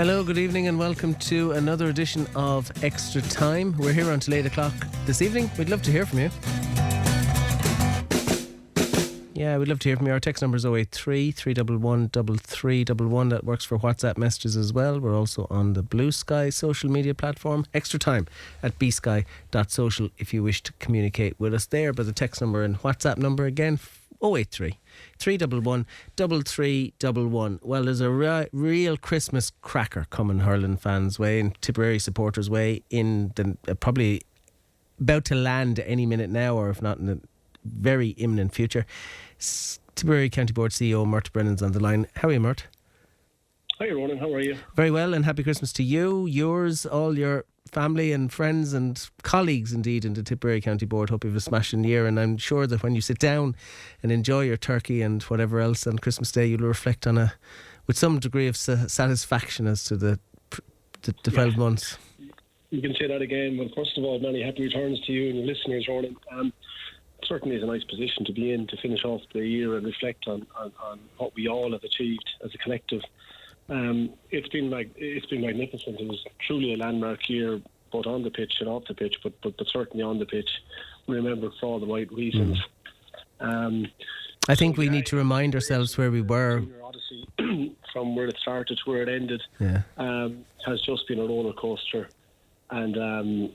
Hello, good evening and welcome to another edition of Extra Time. We're here until 8 o'clock this evening. We'd love to hear from you. Yeah, we'd love to hear from you. Our text number is 083 311 3311. That works for WhatsApp messages as well. We're also on the Blue Sky social media platform. Extra Time at bsky.social if you wish to communicate with us there. But the text number and WhatsApp number again, 083 311 3311. Well, there's a real Christmas cracker coming hurling fans' way and Tipperary supporters' way in the probably about to land any minute now, or if not in the very imminent future. Tipperary County Board CEO Murtagh Brennan's on the line. How are you, Murt? Hi, Ronan. How are you? Very well, and happy Christmas to you, yours, all your family and friends and colleagues indeed in the Tipperary County Board. Hope you have a smashing year, and I'm sure that when you sit down and enjoy your turkey and whatever else on Christmas Day, you'll reflect on with some degree of satisfaction as to the 12 months. You can say that again. Well, first of all, many happy returns to you and your listeners, Ronan. Certainly is a nice position to be in to finish off the year and reflect on what we all have achieved as a collective. It's been magnificent. It was truly a landmark year, both on the pitch and off the pitch, but certainly on the pitch. We remember for all the right reasons. I think we need to remind ourselves where we were. Your odyssey from where it started to where it ended has just been a roller coaster. And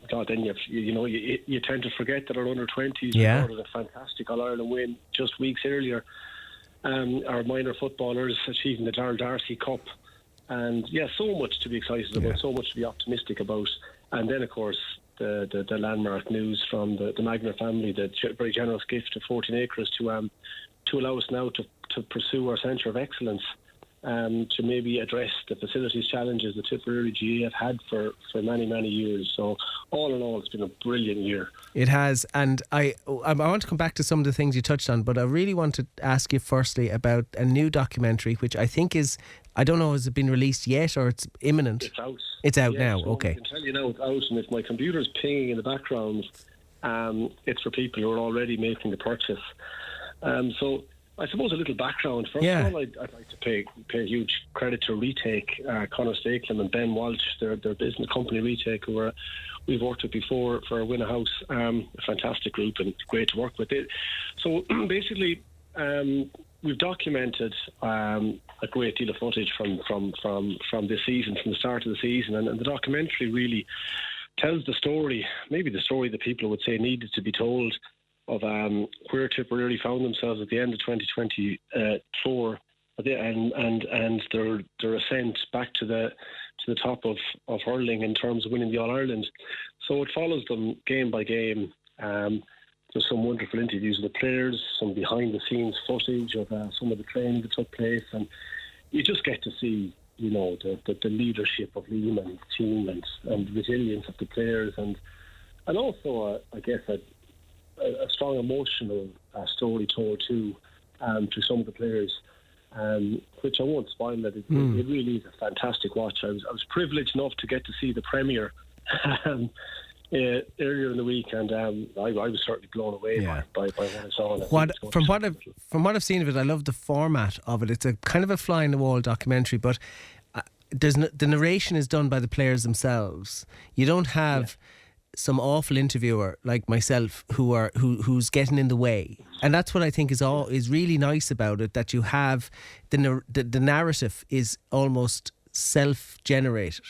God, then you tend to forget that our under-20s recorded a fantastic All-Ireland win just weeks earlier. Our minor footballers achieving the Darcy Cup, and so much to be excited about, so much to be optimistic about. And then, of course, the landmark news from the Magner family, the very generous gift of 14 acres to allow us now to pursue our centre of excellence. To maybe address the facilities challenges the Tipperary GA have had for many, many years. So all in all, it's been a brilliant year. It has, and I want to come back to some of the things you touched on, but I really want to ask you firstly about a new documentary, which I think is, I don't know, has it been released yet or it's imminent? It's out. It's out now, so okay. I can tell you now it's out, and if my computer's pinging in the background, it's for people who are already making the purchase. So I suppose a little background. First of all, I'd like to pay huge credit to Retake, Conor Stakelum and Ben Walsh, their business company Retake, who we've worked with before for Win a House, a fantastic group and great to work with it. So basically, we've documented a great deal of footage from this season, from the start of the season, and the documentary really tells the story, maybe the story that people would say needed to be told, of where Tipperary found themselves at the end of 2024, and their ascent back to the top of hurling in terms of winning the All-Ireland. So it follows them game by game. There's some wonderful interviews with the players, some behind-the-scenes footage of some of the training that took place, and you just get to see, the leadership of Liam and his team and the resilience of the players, and also, I guess, a strong emotional story told too to some of the players, which I won't spoil it. It really is a fantastic watch. I was privileged enough to get to see the premiere earlier in the week, and I was certainly blown away by what I saw. From what I've seen of it, I love the format of it. It's a kind of a fly in the wall documentary, but the narration is done by the players themselves. You don't have some awful interviewer like myself who's getting in the way, and that's what I think is really nice about it, that you have the narrative is almost self-generated.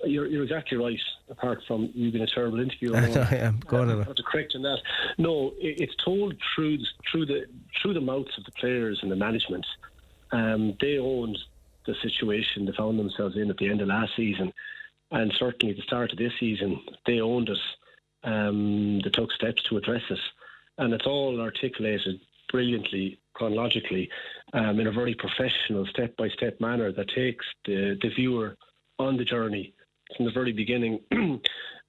You're exactly right. Apart from you being a terrible interviewer, I am going on. I have to correct on that. No, it's told through the mouths of the players and the management. They owned the situation they found themselves in at the end of last season. And certainly at the start of this season, they owned it. They took steps to address it. And it's all articulated brilliantly, chronologically, in a very professional, step-by-step manner that takes the viewer on the journey from the very beginning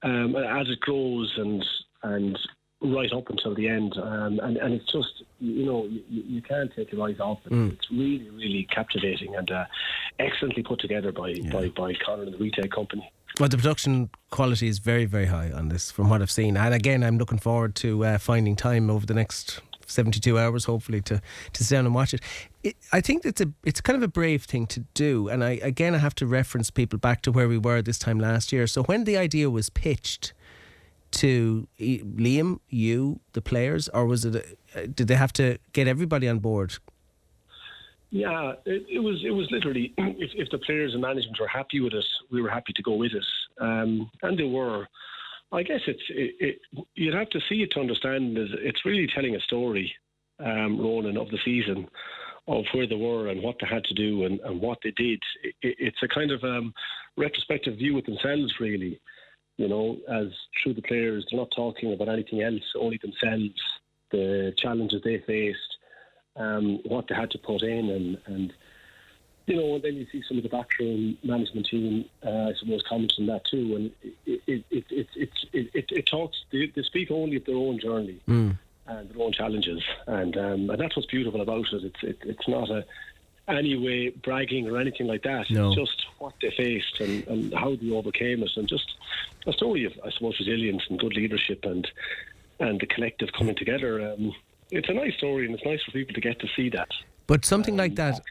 as it grows and right up until the end. And it's just, you can't take your eyes off it. It's really, really captivating and excellently put together by Conor and the Retake company. Well, the production quality is very, very high on this from what I've seen. And again, I'm looking forward to finding time over the next 72 hours, hopefully, to sit down and watch it. I think it's kind of a brave thing to do. And I have to reference people back to where we were this time last year. So when the idea was pitched to Liam, you, the players, or was it? Did they have to get everybody on board? Yeah, it was literally if the players and management were happy with it, we were happy to go with it, and they were. I guess you'd have to see it to understand. It's really telling a story, Ronan, of the season, of where they were and what they had to do and what they did. It's a kind of retrospective view with themselves, really. You know, as through the players, they're not talking about anything else, only themselves, the challenges they faced, what they had to put in, and you know, and then you see some of the backroom management team, I suppose, comments on that too, and it talks. They speak only of their own journey and their own challenges, and that's what's beautiful about it. It's not any way bragging or anything like that. No. It's just what they faced and how they overcame it, and just a story of, I suppose, resilience and good leadership and the collective coming together. It's a nice story, and it's nice for people to get to see that. But something like that.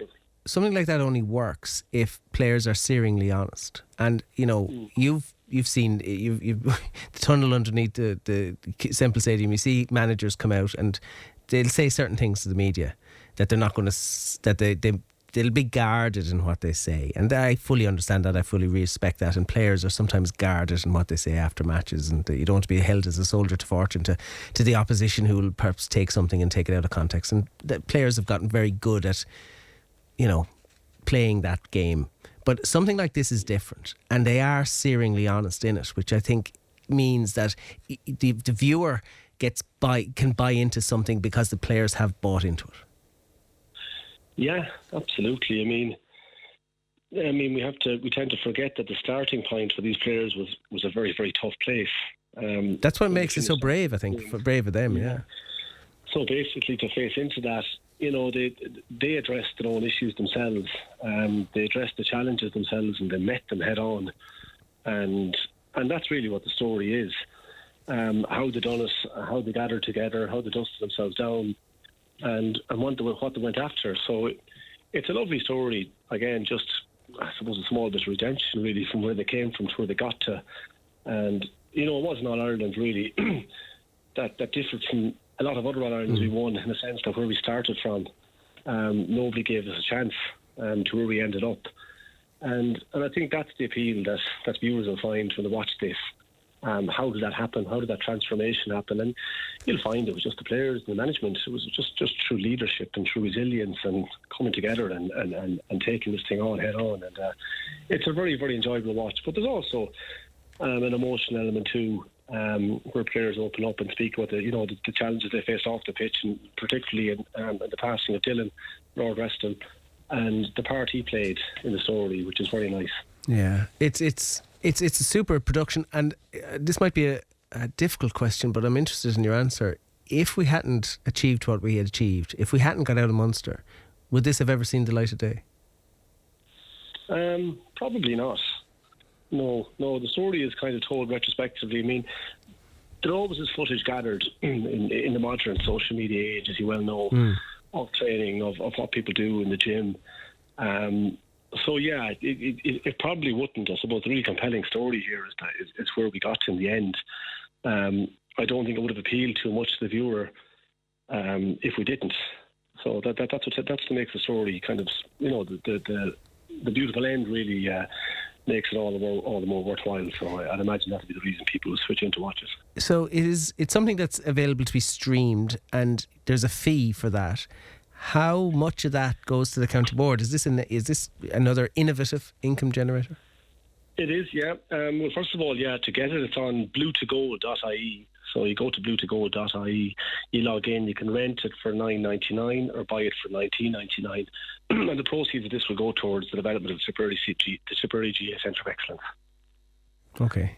Something like that only works if players are searingly honest. And you know, you've seen the tunnel underneath the Semple Stadium. You see managers come out and they'll say certain things to the media that they're not going to. They'll be guarded in what they say, and I fully understand that. I fully respect that. And players are sometimes guarded in what they say after matches, and you don't want to be held as a soldier to fortune to the opposition who will perhaps take something and take it out of context. And the players have gotten very good at, you know, playing that game. But something like this is different, and they are searingly honest in it, which I think means that the viewer can buy into something because the players have bought into it. Yeah, absolutely. I mean, we tend to forget that the starting point for these players was a very, very tough place. That's what makes it so brave, I think, brave of them. Yeah. So basically, to face into that, you know, they addressed their own issues themselves. They addressed the challenges themselves, and they met them head on. And that's really what the story is. How they done it, how they gathered together, how they dusted themselves down, and what they went after. So it's a lovely story. Again, just, I suppose, a small bit of redemption, really, from where they came from to where they got to. And, you know, it wasn't All Ireland, really, that differed from a lot of other All Irelands we won, in the sense that where we started from, nobody gave us a chance to where we ended up. And I think that's the appeal that viewers will find when they watch this. How did that happen? How did that transformation happen? And you'll find it was just the players and the management. It was just through leadership and through resilience and coming together and taking this thing on head on. And it's a very, very enjoyable watch. But there's also an emotional element too, where players open up and speak about the challenges they faced off the pitch, and particularly in the passing of Dylan, Lord rest him, and the part he played in the story, which is very nice. Yeah, it's a super production, and this might be a difficult question, but I'm interested in your answer. If we hadn't achieved what we had achieved, if we hadn't got out of Munster, would this have ever seen the light of day? Probably not. No, the story is kind of told retrospectively. I mean, there always is footage gathered in the modern social media age, as you well know, of training, of what people do in the gym. So yeah, it probably wouldn't. I suppose the really compelling story here is where we got to in the end. I don't think it would have appealed too much to the viewer if we didn't. So that's what makes the story kind of, you know, the beautiful end really makes it all the more worthwhile. So I'd imagine that would be the reason people will switch in to watch it. So it's something that's available to be streamed, and there's a fee for that. How much of that goes to the county board? Is this another innovative income generator? It is, yeah. Well, first of all, yeah, to get it, it's on bluetogo.ie. So you go to bluetogo.ie, you log in, you can rent it for $9.99 or buy it for $19.99. And the proceeds of this will go towards the development of the Tipperary GA Centre of Excellence. Okay.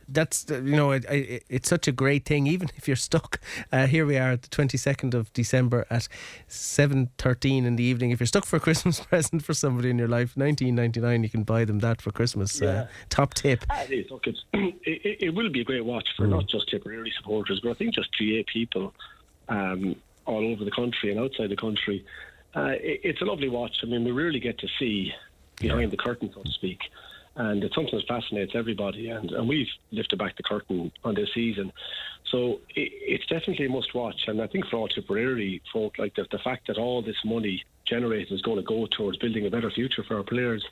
That's, it's such a great thing, even if you're stuck. Here we are, the 22nd of December at 7:13 in the evening. If you're stuck for a Christmas present for somebody in your life, $19.99, you can buy them that for Christmas. Yeah. Top tip. It is. Look, it will be a great watch for not just Tipperary supporters, but I think just GA people. all over the country and outside the country. It's a lovely watch. I mean, we rarely get to see behind the curtain, so to speak. And it's something that fascinates everybody. And we've lifted back the curtain on this season. So it's definitely a must-watch. And I think for all Tipperary folk, like the fact that all this money generated is going to go towards building a better future for our players.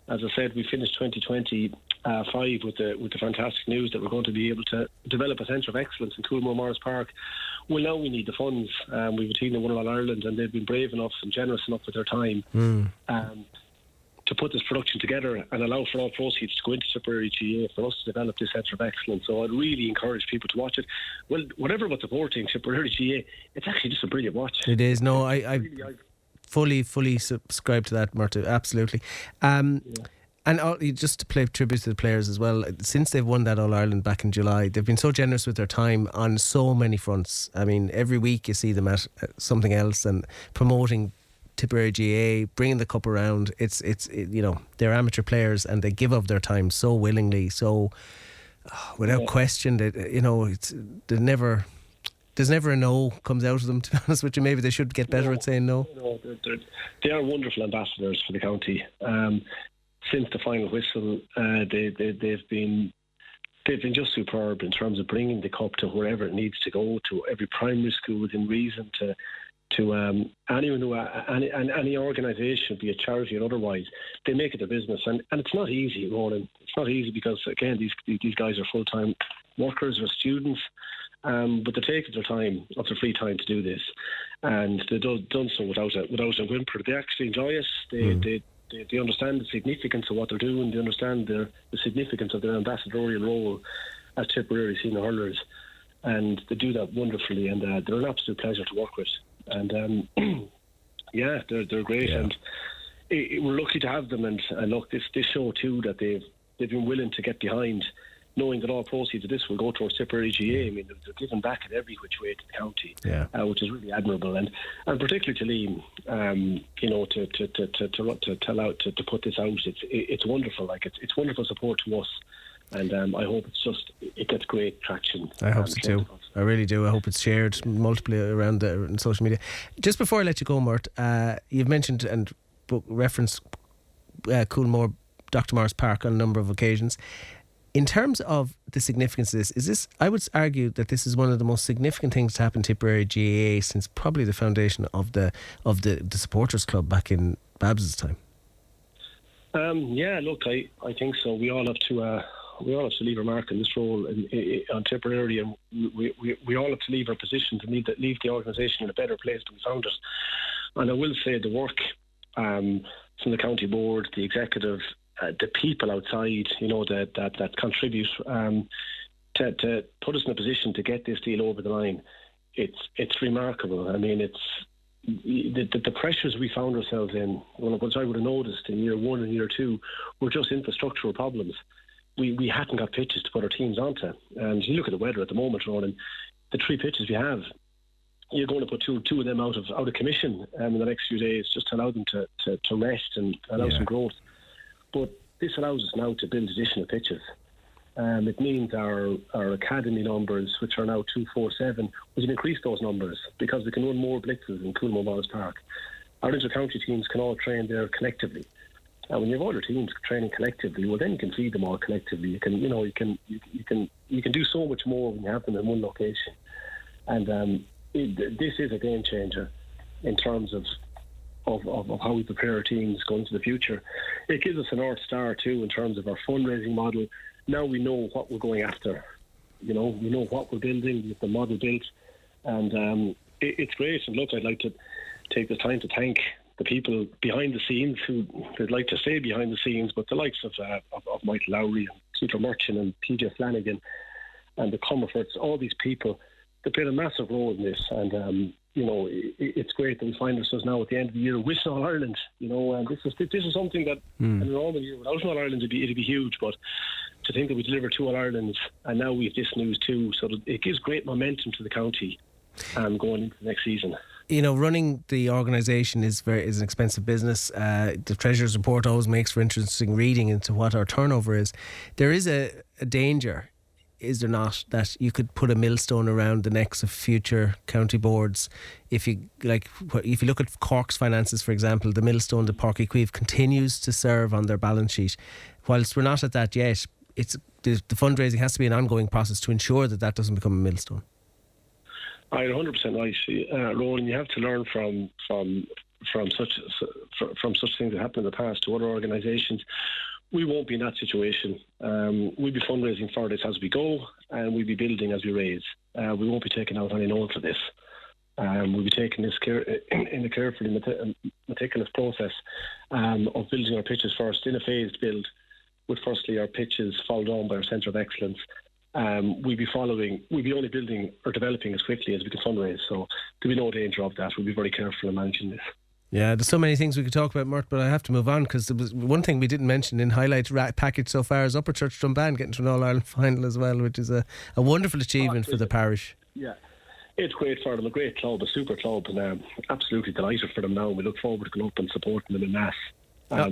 As I said, we finished 2025 with the fantastic news that we're going to be able to develop a centre of excellence in Coolmore Morris Park. Well, now we need the funds. We've a team that won All Ireland, and they've been brave enough and generous enough with their time to put this production together and allow for all proceeds to go into Tipperary GA for us to develop this centre of excellence. So I'd really encourage people to watch it. Well, whatever about supporting Tipperary GA, it's actually just a brilliant watch. It is. No, I fully subscribe to that, Murtagh. Absolutely. And just to pay tribute to the players as well, since they've won that All Ireland back in July, they've been so generous with their time on so many fronts. I mean, every week you see them at something else and promoting Tipperary GA, bringing the cup around. It's they're amateur players and they give up their time so willingly, so without question. There's never a no comes out of them, to be honest with you. Maybe they should get better at saying no. They are wonderful ambassadors for the county. Since the final whistle, they've been just superb in terms of bringing the cup to wherever it needs to go, to every primary school within reason, to anyone who any organisation, be it charity or otherwise. They make it a business, and it's not easy, Ronan. It's not easy because again these guys are full-time workers or students, but they take their time, of their free time, to do this, and they've done so without a whimper. They actually enjoy it. They understand the significance of what they're doing. They understand the significance of their ambassadorial role as Tipperary Senior Hurlers, and they do that wonderfully. And they're an absolute pleasure to work with. And they're great. Yeah. And we're lucky to have them. And look, this show too that they've been willing to get behind, knowing that all proceeds of this will go towards Tipperary GA. I mean, they're giving back in every which way to the county, which is really admirable, and particularly to Liam, to put this out. It's wonderful. Like it's wonderful support to us, and I hope it gets great traction. I hope so too. I really do. I hope it's shared multiply around in social media. Just before I let you go, Murt, you've mentioned and referenced Coolmore, Dr. Morris Park on a number of occasions. In terms of the significance of this, I would argue that this is one of the most significant things to happen to Tipperary GAA since probably the foundation of the supporters club back in Babs's time. Look, I think so. We all have to leave our mark in this role on Tipperary, and we all have to leave our positions and leave the organisation in a better place than we found it. And I will say the work from the county board, the executive, the people outside, that contribute to put us in a position to get this deal over the line. It's remarkable. I mean, it's the pressures we found ourselves in. Once I would have noticed in year one and year two, were just infrastructural problems. We hadn't got pitches to put our teams onto. And you look at the weather at the moment, Ronan, the 3 pitches we have, you're going to put two of them out of commission in the next few days, just to allow them to rest and allow some growth. But this allows us now to build additional pitches. It means our academy numbers, which are now 247, we can increase those numbers because we can run more blitzes in Coolmore Morris Park. Our inter-county teams can all train there collectively. And when you have other teams training collectively, well, then you can feed them all collectively. You can do so much more when you have them in one location. And this is a game changer in terms of how we prepare our teams going into the future. It gives us a North Star too in terms of our fundraising model. Now we know what we're going after. We know what we're building, we have the model built, and it's great. And look, I'd like to take the time to thank the people behind the scenes who would like to stay behind the scenes, but the likes of Michael Lowry and Peter Merchant and PJ Flanagan and the Comerfords, all these people, they played a massive role in this. And it's great that we find ourselves now at the end of the year with All Ireland. And this is something that in a normal year without All Ireland it'd be huge. But to think that we delivered 2 All Irelands and now we have this news too, so that it gives great momentum to the county going into the next season. Running the organisation is an expensive business. The Treasurer's report always makes for interesting reading into what our turnover is. There is a danger is there not, that you could put a millstone around the necks of future county boards? If you look at Cork's finances, for example, the millstone that Páirc Uí Chaoimh continues to serve on their balance sheet. Whilst we're not at that yet, the fundraising has to be an ongoing process to ensure that doesn't become a millstone. You're 100% right, Roland. You have to learn from such things that happened in the past to other organisations. We won't be in that situation. We'll be fundraising for this as we go, and we'll be building as we raise. We won't be taking out any loan for this. We'll be taking this in a carefully meticulous process of building our pitches first in a phased build, with firstly our pitches followed on by our centre of excellence. We'll be only building or developing as quickly as we can fundraise. So there'll be no danger of that. We'll be very careful in managing this. Yeah, there's so many things we could talk about, Murt, but I have to move on, because there was one thing we didn't mention in highlight package so far is Upperchurch Drombane getting to an All-Ireland final as well, which is a wonderful achievement for the parish. Yeah, it's great for them, a great club, a super club, and absolutely delighted for them now. We look forward to going up and supporting them in mass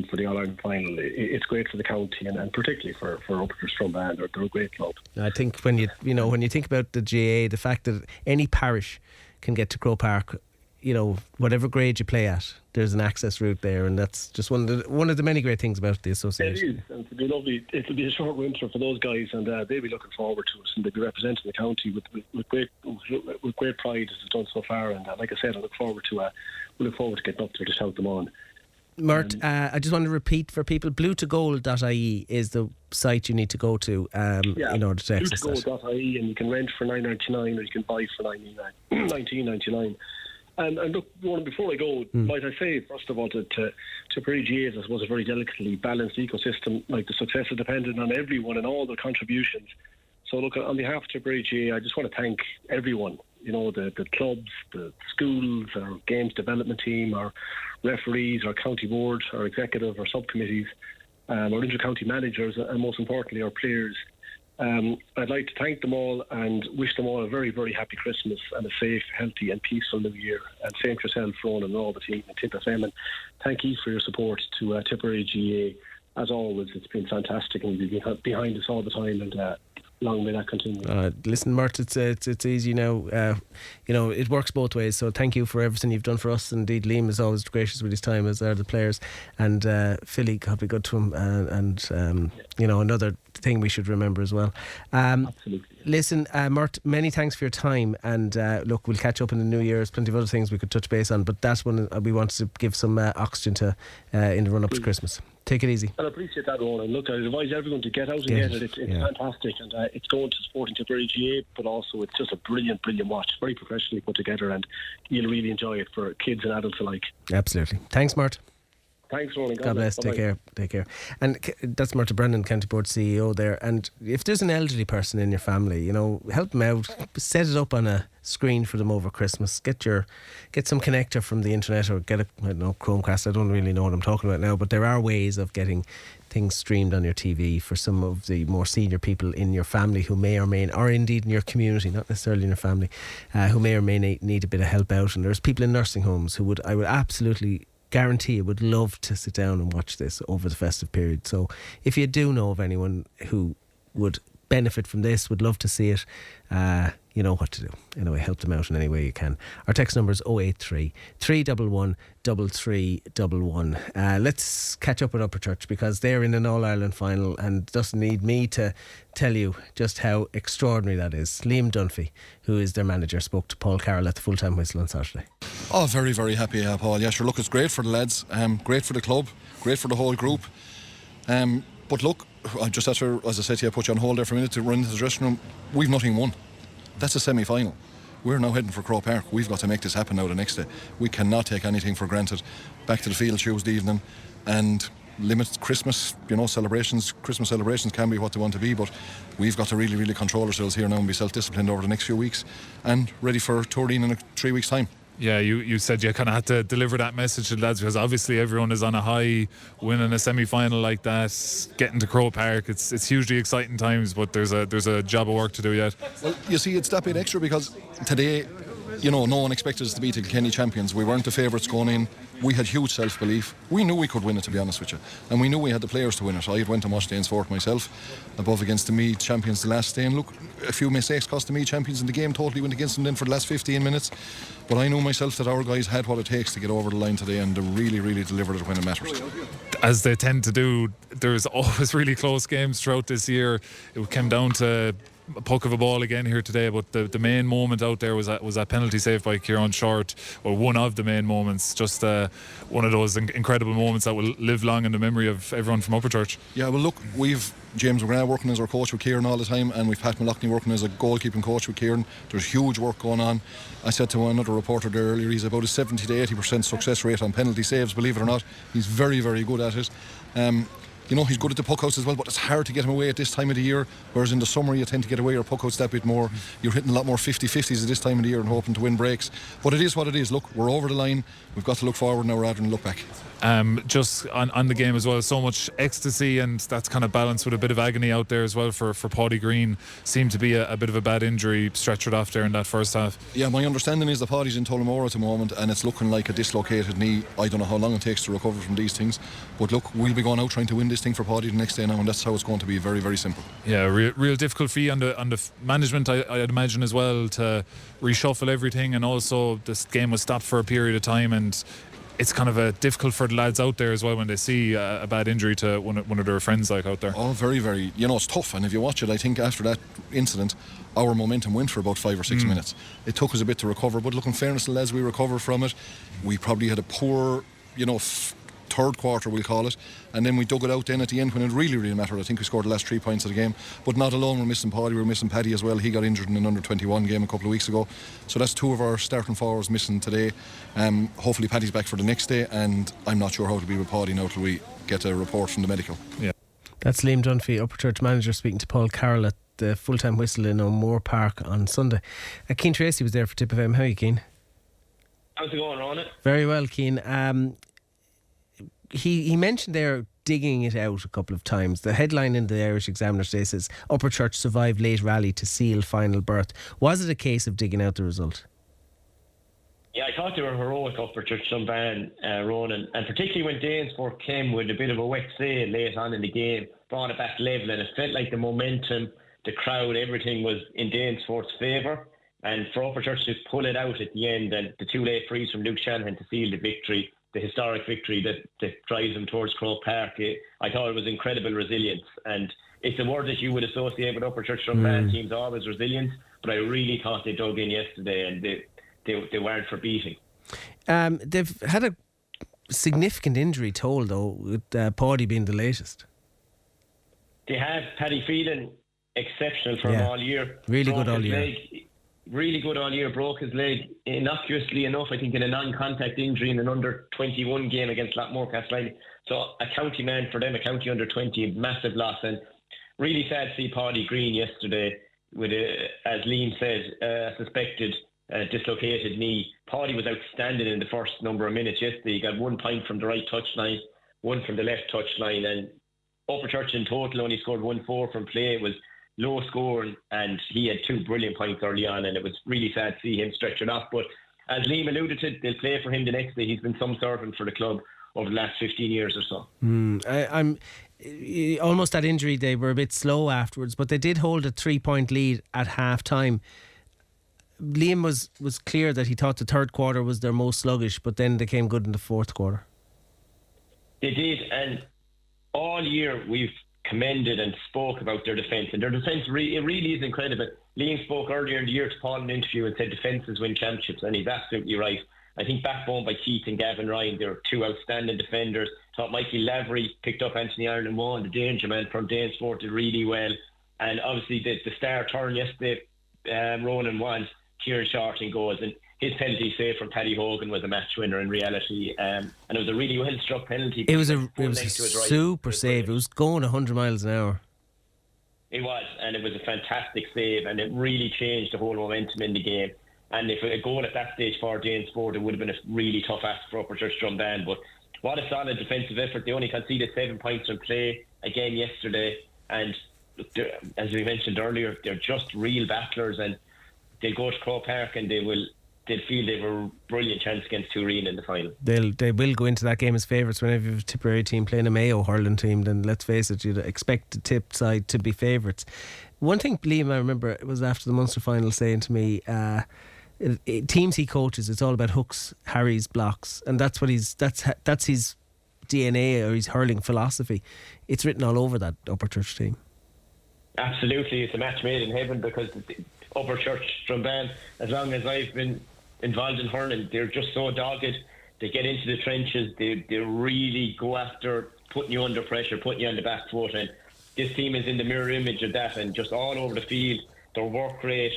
for the All-Ireland final. It's great for the county and particularly for Upperchurch Drombane. They're a great club. I think when you think about the GAA, the fact that any parish can get to Croke Park, whatever grade you play at, there's an access route there, and that's just one of the many great things about the association. It is, and it'll be lovely. It'll be a short winter for those guys, and they'll be looking forward to it, and they'll be representing the county with great pride as they've done so far. And like I said, we look forward to getting up there to shout them on. Mert, I just want to repeat for people, bluetogold.ie is the site you need to go to in order to access that. Bluetogold.ie, and you can rent for $9.99 or you can buy for $19.99. And look, before I go, might I say, first of all, to Tipperary GA is, I suppose, a very delicately balanced ecosystem. Like, the success is dependent on everyone and all their contributions. So look, on behalf of Tipperary GA, I just want to thank everyone, the clubs, the schools, our games development team, our referees, our county board, our executive, our subcommittees, our inter-county managers, and most importantly, our players. I'd like to thank them all and wish them all a very, very happy Christmas and a safe, healthy and peaceful New Year. And same to yourself, Ronan, and all the team at Tip FM. And thank you for your support to Tipperary GA. As always, it's been fantastic, and you've been behind us all the time, and long may that continue. Listen, Mert, it's easy now. It works both ways. So thank you for everything you've done for us. Indeed, Liam is always gracious with his time, as are the players. And Philly, God be good to him. Another thing we should remember as well. Absolutely. Listen, Mert, many thanks for your time. And look, we'll catch up in the new year. There's plenty of other things we could touch base on, but that's one we wanted to give some oxygen to in the run up to Christmas. Take it easy. I appreciate that, Ronan. Look, I advise everyone to get out and get it. It's fantastic, and it's going to supporting Tipperary GA, but also it's just a brilliant watch. Very professionally put together, and you'll really enjoy it for kids and adults alike. Absolutely. Thanks, Mert. Thanks, Ronan. God bless. Take care. And that's Murtagh Brennan, County Board CEO there. And if there's an elderly person in your family, help them out. Set it up on a screen for them over Christmas. Get some connector from the internet, or get Chromecast. I don't really know what I'm talking about now, but there are ways of getting things streamed on your TV for some of the more senior people in your family who may or may, or indeed in your community, not necessarily in your family, who may or may need a bit of help out. And there's people in nursing homes who I would absolutely guarantee would love to sit down and watch this over the festive period. So if you do know of anyone who would benefit from this, would love to see it, you know what to do. Anyway, help them out in any way you can. Our text number is 083 311 3311. Let's catch up with Upperchurch, because they're in an All-Ireland final and doesn't need me to tell you just how extraordinary that is. Liam Dunphy, who is their manager, spoke to Paul Carroll at the full-time whistle on Saturday. Oh, very, very happy, Paul. Yeah, sure, look, it's great for the lads, great for the club, great for the whole group. But look, I just after, as I said to you, I put you on hold there for a minute to run into the dressing room. We've nothing won. That's a semi-final. We're now heading for Croke Park. We've got to make this happen now the next day. We cannot take anything for granted. Back to the field Tuesday evening and limit Christmas, celebrations. Christmas celebrations can be what they want to be, but we've got to really, really control ourselves here now and be self-disciplined over the next few weeks and ready for Turin in 3 weeks' time. Yeah, you said you kind of had to deliver that message to the lads, because obviously everyone is on a high, winning a semi-final like that, getting to Croke Park. It's hugely exciting times, but there's a job of work to do yet. Well, you see, it's that bit extra because today no one expected us to be the Kilkenny champions. We weren't the favourites going in. We had huge self-belief. We knew we could win it, to be honest with you, and we knew we had the players to win it. I went and watched Danesfort myself, above against the Meath champions the last day, and look, a few mistakes cost the Meath champions in the game. Totally went against them then for the last 15 minutes, but I knew myself that our guys had what it takes to get over the line today, and they really delivered it when it mattered. As they tend to do, there's always really close games throughout this year. It came down to a puck of a ball again here today, but the main moment out there was that penalty saved by Kieran Short, or one of the main moments, just one of those incredible moments that will live long in the memory of everyone from Upperchurch. Yeah, well look, we've James McGrath working as our coach with Kieran all the time, and we've Pat Malachny working as a goalkeeping coach with Kieran. There's huge work going on. I said to another reporter there earlier, he's about a 70 to 80% success rate on penalty saves, believe it or not. He's very good at it. He's good at the puckouts as well, but it's hard to get him away at this time of the year, whereas in the summer you tend to get away your puckouts that bit more. You're hitting a lot more 50-50s at this time of the year and hoping to win breaks. But it is what it is. Look, we're over the line. We've got to look forward now rather than look back. Just on the game as well, so much ecstasy, and that's kind of balanced with a bit of agony out there as well for Paddy Green. Seemed to be a bit of a bad injury, stretchered off there in that first half. Yeah, my understanding is that Paddy's in Tullamore at the moment, and it's looking like a dislocated knee. I don't know how long it takes to recover from these things, but look, we'll be going out trying to win this thing for Paddy the next day now, and that's how it's going to be. Very simple. Yeah, real difficult fee on the management, I'd imagine as well, to reshuffle everything, and also this game was stopped for a period of time, and it's kind of difficult for the lads out there as well when they see a bad injury to one of their friends like out there. Oh, very. It's tough, and if you watch it, I think after that incident, our momentum went for about 5 or 6 minutes. It took us a bit to recover, but look, in fairness to the lads, we recovered from it. We probably had a poor, third quarter, we'll call it, and then we dug it out then at the end when it really mattered. I think we scored the last 3 points of the game, but not alone. We're missing Paddy, we're missing Paddy as well. He got injured in an under-21 game a couple of weeks ago, so that's 2 of our starting forwards missing today. Hopefully Paddy's back for the next day, and I'm not sure how to be with Paddy now till we get a report from the medical. Yeah, that's Liam Dunphy, Upperchurch manager, speaking to Paul Carroll at the full-time whistle in O'Moore Park on Sunday. Keane Tracy was there for Tip FM. How are you, Keane? How's it going, Ron? Very well, Keane. He mentioned there digging it out a couple of times. The headline in the Irish Examiner today says Upperchurch survived late rally to seal final berth. Was it a case of digging out the result? Yeah, I thought they were heroic, Upperchurch Drombane, Ronan, and particularly when Danesfort came with a bit of a wet sail late on in the game, brought it back level, and it felt like the momentum, the crowd, everything was in Danesfort's favour. And for Upperchurch to pull it out at the end, and the 2 late frees from Luke Shanahan to seal the victory, the historic victory that drives them towards Croke Park, I thought it was incredible resilience. And it's a word that you would associate with Upperchurch Drombane teams, always resilient, but I really thought they dug in yesterday, and they weren't for beating. They've had a significant injury toll, though, with Paddy being the latest. They have. Paddy Phelan, exceptional for him all year. Really good all year. Really good all year. Broke his leg innocuously enough, I think, in a non-contact injury in an under-21 game against Lockmore Castline. So a county man for them, a county under-20, massive loss. And really sad to see Paddy Green yesterday with, as Liam said, suspected dislocated knee. Paddy was outstanding in the first number of minutes yesterday. He got 1 point from the right touchline, 1 from the left touchline, and Upperchurch in total only scored 1-4 from play. It was low scoring, and he had 2 brilliant points early on, and it was really sad to see him stretch it off. But as Liam alluded to, they'll play for him the next day. He's been some servant for the club over the last 15 years or so. I'm almost that injury, they were a bit slow afterwards, but they did hold a 3-point lead at half time. Liam was clear that he thought the third quarter was their most sluggish, but then they came good in the fourth quarter. They did, and all year we've commended and spoke about their defence, and their defence it really is incredible. Liam spoke earlier in the year to Paul in an interview and said defences win championships, and he's absolutely right. I think backbone by Keith and Gavin Ryan, they're 2 outstanding defenders. Thought Mikey Lavery picked up Anthony Ireland Vaughan, the danger man from Danesfort, did really well. And obviously the star turn yesterday, Ronan, was Kieran Short in goals, and his penalty save from Paddy Hogan was a match winner in reality, and it was a really well struck penalty. It was a super save. It was going 100 miles an hour. It was, and it was a fantastic save, and it really changed the whole momentum in the game. And if a goal at that stage for Danesfort, it would have been a really tough ask for Upperchurch Drombane. But what a solid defensive effort. They only conceded 7 points in play again yesterday, and as we mentioned earlier, they're just real battlers, and they'll go to Croke Park and they will they'd feel they have a brilliant chance against Turin in the final. They will go into that game as favourites. Whenever you have a Tipperary team playing a Mayo hurling team, then let's face it, you'd expect the Tip side to be favourites. One thing, Liam, I remember, it was after the Munster final, saying to me, teams he coaches, it's all about hooks, harries, blocks, and that's what that's his DNA or his hurling philosophy. It's written all over that Upperchurch team. Absolutely, it's a match made in heaven, because Upperchurch Drombane, as long as I've been involved in hurling, they're just so dogged. They get into the trenches, they really go after putting you under pressure, putting you on the back foot, and this team is in the mirror image of that, and just all over the field, their work rate,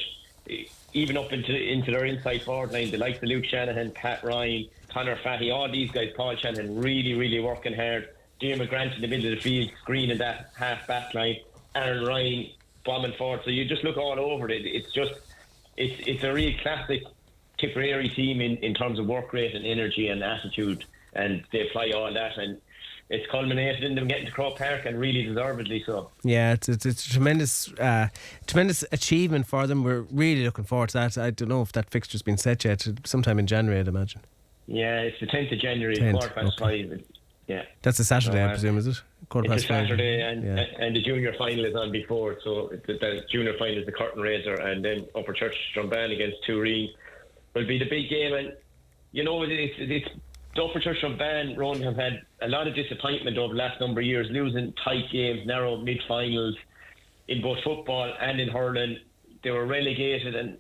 even up into their inside forward line, the likes of Luke Shanahan, Pat Ryan, Conor Fatty, all these guys, Paul Shanahan, really, really working hard. Diarmaid Grant in the middle of the field, screening that half back line, Aaron Ryan bombing forward. So you just look all over it. It's a real classic Tipperary team in terms of work rate and energy and attitude, and they apply all that, and it's culminated in them getting to Croke Park, and really deservedly so. Yeah, it's a tremendous achievement for them. We're really looking forward to that. I don't know if that fixture's been set yet. Sometime in January, I'd imagine. Yeah, it's the 10th of January, 5:15. Yeah, that's a Saturday, I presume, is it? It's a Saturday, and the junior final is on before. So the junior final is the curtain raiser, and then Upperchurch Drombane against Turin will be the big game. And you know, it's the Upperchurch Drombane run have had a lot of disappointment over the last number of years, losing tight games, narrow mid-finals in both football and in hurling. They were relegated, and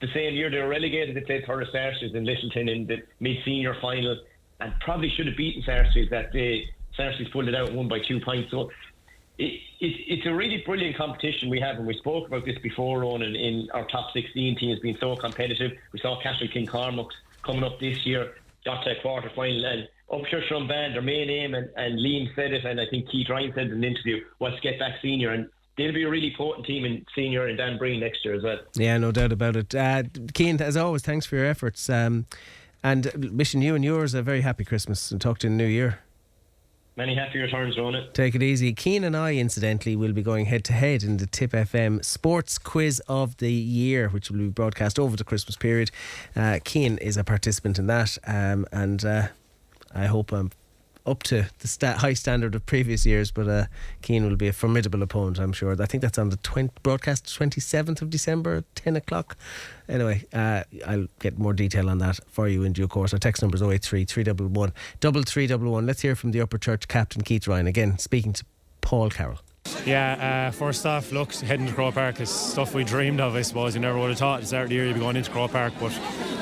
the same year they were relegated, they played Thurles Sarsfields in Littleton in the mid-senior final, and probably should have beaten Sarsfields that day. Sarsfields pulled it out and won by 2 points. So it's a really brilliant competition we have, and we spoke about this before, Ronan, in our top 16 teams being so competitive. We saw Cashel Kilcormac coming up this year, got to a quarter final, and Upperchurch Drombane, their main aim, and Liam said it, and I think Keith Ryan said in an interview, was to get back senior, and they'll be a really potent team in senior and Dan Breen next year as well. Yeah, no doubt about it. Cian, as always, thanks for your efforts, and wishing you and yours a very happy Christmas, and talk to you in the new year. Many happy returns, Ronan. Take it easy. Cian and I, incidentally, will be going head to head in the Tip FM Sports Quiz of the Year, which will be broadcast over the Christmas period. Cian is a participant in that, and I hope I'm up to the high standard of previous years, but Cian will be a formidable opponent, I'm sure. I think that's on the broadcast 27th of December at 10 o'clock. Anyway, I'll get more detail on that for you in due course. Our text number is 083 311 3311. Let's hear from the Upperchurch captain, Keith Ryan, again speaking to Paul Carroll. Yeah, first off, look, heading to Croke Park is stuff we dreamed of, I suppose. You never would have thought at the start of the year you'd be going into Croke Park, but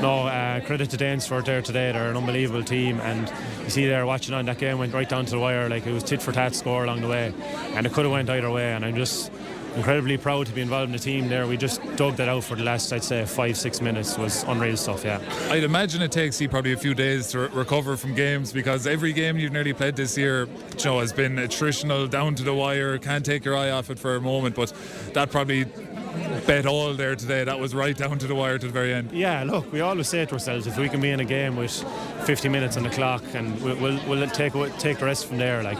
no, credit to Danesfort there today. They're an unbelievable team, and you see there watching on, that game went right down to the wire, like it was tit for tat score along the way, and it could have went either way, and I'm just incredibly proud to be involved in the team there. We just dug that out for the last, I'd say, 5-6 minutes. Was unreal stuff, yeah. I'd imagine it takes you probably a few days to recover from games, because every game you've nearly played this year, you know, has been attritional, down to the wire, can't take your eye off it for a moment, but that probably bet all there today. That was right down to the wire to the very end. Yeah, look, we always say to ourselves, if we can be in a game with 50 minutes on the clock, and we'll take the rest from there, like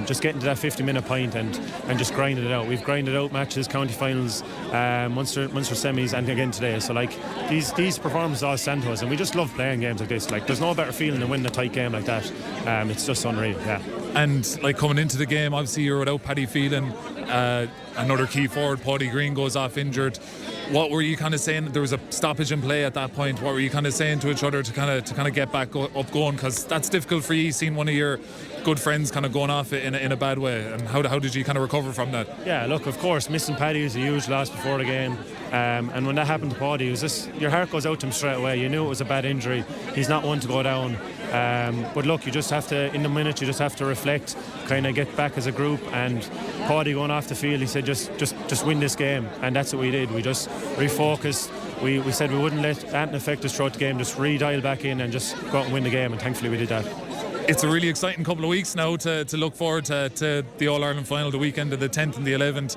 just getting to that 50-minute point and just grinding it out. We've grinded out matches, county finals, Munster semis, and again today. So like these performances all stand to us, and we just love playing games like this. Like there's no better feeling than winning a tight game like that. It's just unreal, yeah. And like coming into the game, obviously you're without Paddy Phelan, another key forward, Paddy Green, goes off injured. What were you kind of saying? There was a stoppage in play at that point. What were you kind of saying to each other to kind of get back up going? Because that's difficult for you, seeing one of your good friends kind of going off in a bad way. And how did you kind of recover from that? Yeah, look, of course, missing Paddy was a huge loss before the game. And when that happened to Paddy, it was just, your heart goes out to him straight away. You knew it was a bad injury. He's not one to go down. But look, you just have to, in the minute, you just have to reflect, kind of get back as a group. And Paddy going off the field, he said, just win this game. And that's what we did. We just refocused. We said we wouldn't let that affect us throughout the game, just redial back in and just go out and win the game. And thankfully we did that. It's a really exciting couple of weeks now to look forward to the All-Ireland final, the weekend of the 10th and the 11th.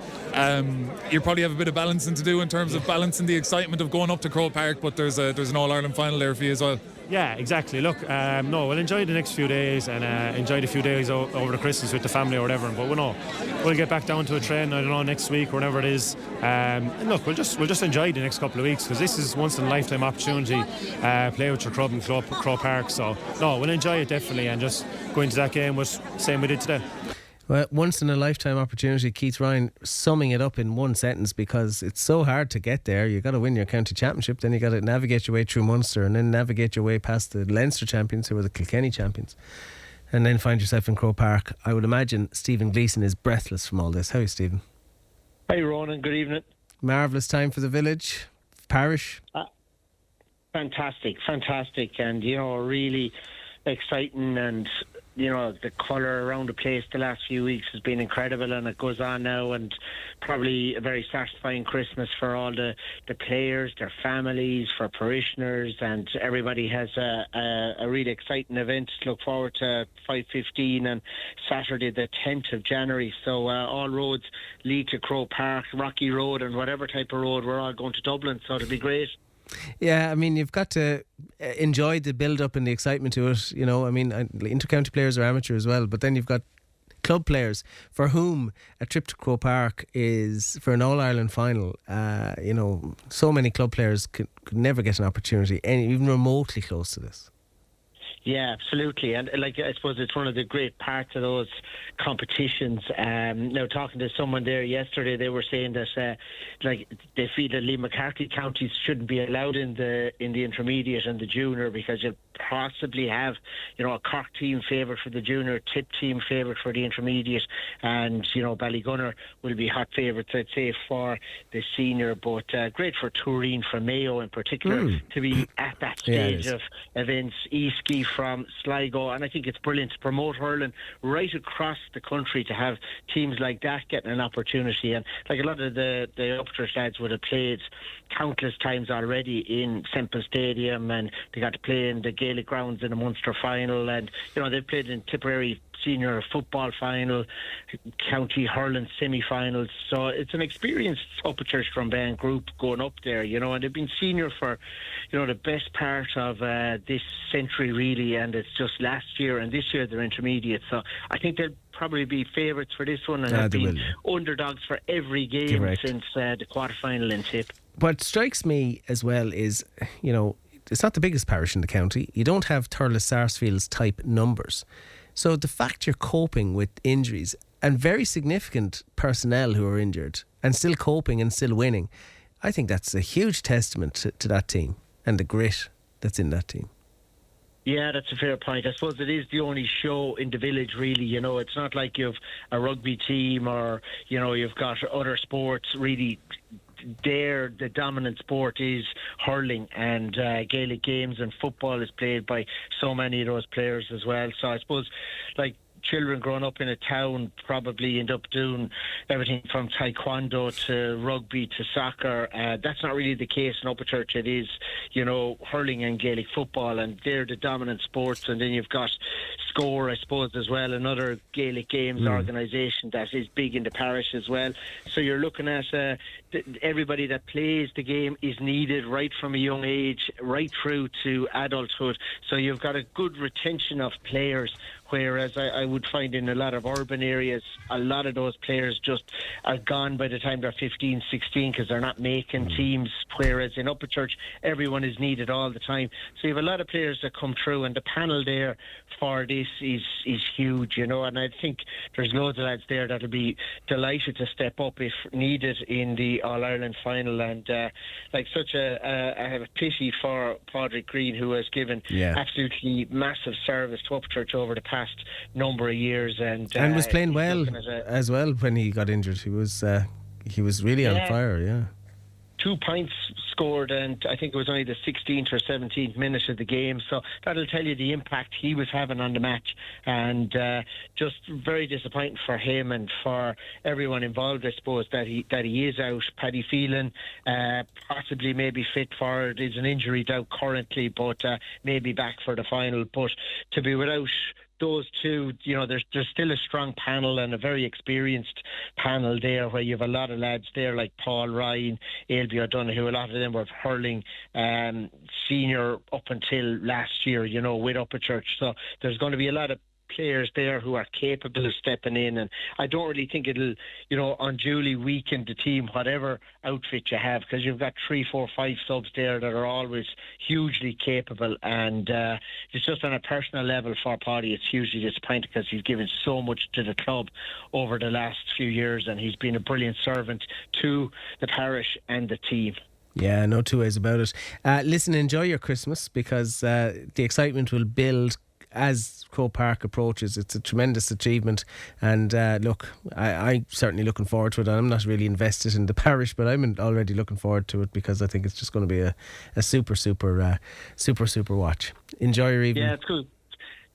You probably have a bit of balancing to do in terms of balancing the excitement of going up to Croke Park, but there's an All-Ireland final there for you as well. Yeah, exactly. Look, no, we'll enjoy the next few days and enjoy the few days over the Christmas with the family or whatever. But we'll get back down to a train, I don't know, next week or whenever it is. And look, we'll just enjoy the next couple of weeks, because this is once in a lifetime opportunity. Play with your club in Crow Park. So no, we'll enjoy it definitely, and just go into that game with same we did today. Well, once in a lifetime opportunity, Keith Ryan summing it up in one sentence, because it's so hard to get there. You've got to win your county championship, then you've got to navigate your way through Munster, and then navigate your way past the Leinster champions, who were the Kilkenny champions, and then find yourself in Crow Park. I would imagine Stephen Gleeson is breathless from all this. How are you, Stephen? Hi, Ronan. Good evening. Marvellous time for the village, parish. Fantastic, and really exciting, and the colour around the place the last few weeks has been incredible, and it goes on now, and probably a very satisfying Christmas for all the players, their families, for parishioners, and everybody has a really exciting event to look forward to. 5:15 and Saturday the 10th of January, so all roads lead to Crow Park, Rocky Road and whatever type of road, we're all going to Dublin, so it'll be great. Yeah, I mean, you've got to enjoy the build-up and the excitement to it. Inter-county players are amateur as well, but then you've got club players for whom a trip to Crow Park is, for an All-Ireland final, so many club players could never get an opportunity, even remotely close to this. Yeah, absolutely. And I suppose it's one of the great parts of those competitions. Now, talking to someone there yesterday, they were saying that they feel that Lee McCarthy counties shouldn't be allowed in the intermediate and the junior, because you'll possibly have a Cork team favourite for the junior, Tip team favourite for the intermediate, and Ballygunner will be hot favourites, I'd say, for the senior. But great for Turin, for Mayo in particular, to be at that stage of events. E-ski from Sligo, and I think it's brilliant to promote hurling right across the country, to have teams like that getting an opportunity. And a lot of the Upperchurch lads would have played countless times already in Semple Stadium, and they got to play in the Gaelic grounds in a Munster final, and they've played in Tipperary Senior football final, county hurling semi-finals. So it's an experienced Upperchurch Drombane group going up there, and they've been senior for the best part of this century really, and it's just last year and this year they're intermediate. So I think they'll probably be favourites for this one, and have been underdogs for every game since the quarter-final in Tip. What strikes me as well is, it's not the biggest parish in the county. You don't have Thurles Sarsfield's type numbers. So the fact you're coping with injuries and very significant personnel who are injured and still coping and still winning, I think that's a huge testament to that team and the grit that's in that team. Yeah, that's a fair point. I suppose it is the only show in the village, really. It's not like you've a rugby team or, you've got other sports really. There, the dominant sport is hurling, and Gaelic games and football is played by so many of those players as well. So I suppose, children growing up in a town probably end up doing everything from taekwondo to rugby to soccer. That's not really the case in Upperchurch. It is, hurling and Gaelic football, and they're the dominant sports. And then you've got Score, I suppose, as well, another Gaelic games organisation that is big in the parish as well. So you're looking at everybody that plays the game is needed right from a young age right through to adulthood. So you've got a good retention of players, whereas I would find in a lot of urban areas, a lot of those players just are gone by the time they're 15, 16, because they're not making teams, whereas in Upperchurch, everyone is needed all the time. So you have a lot of players that come through, and the panel there for this is huge, and I think there's loads of lads there that'll be delighted to step up if needed in the All-Ireland final. And such a pity for Padraig Green, who has given absolutely massive service to Upperchurch over the past number of years, and was playing well as well when he got injured. He was really on fire. 2 points scored, and I think it was only the 16th or 17th minute of the game, so that'll tell you the impact he was having on the match. And just very disappointing for him and for everyone involved, I suppose, that he is out. Paddy Phelan possibly maybe fit for it. Is an injury doubt currently, but maybe back for the final. But to be without those two, there's still a strong panel and a very experienced panel there, where you have a lot of lads there like Paul Ryan, Ailby O'Donoghue. A lot of them were hurling senior up until last year, with Upperchurch. So there's going to be a lot of players there who are capable of stepping in, and I don't really think it'll unduly weaken the team, whatever outfit you have, because you've got 3, 4, 5 subs there that are always hugely capable, and it's just on a personal level for Paddy, it's hugely disappointing because he's given so much to the club over the last few years, and he's been a brilliant servant to the parish and the team. Yeah, no two ways about it. Listen, enjoy your Christmas, because the excitement will build as Croke Park approaches. It's a tremendous achievement, and look, I'm certainly looking forward to it. I'm not really invested in the parish, but I'm already looking forward to it, because I think it's just going to be a super watch. Enjoy your evening. Yeah, it's cool.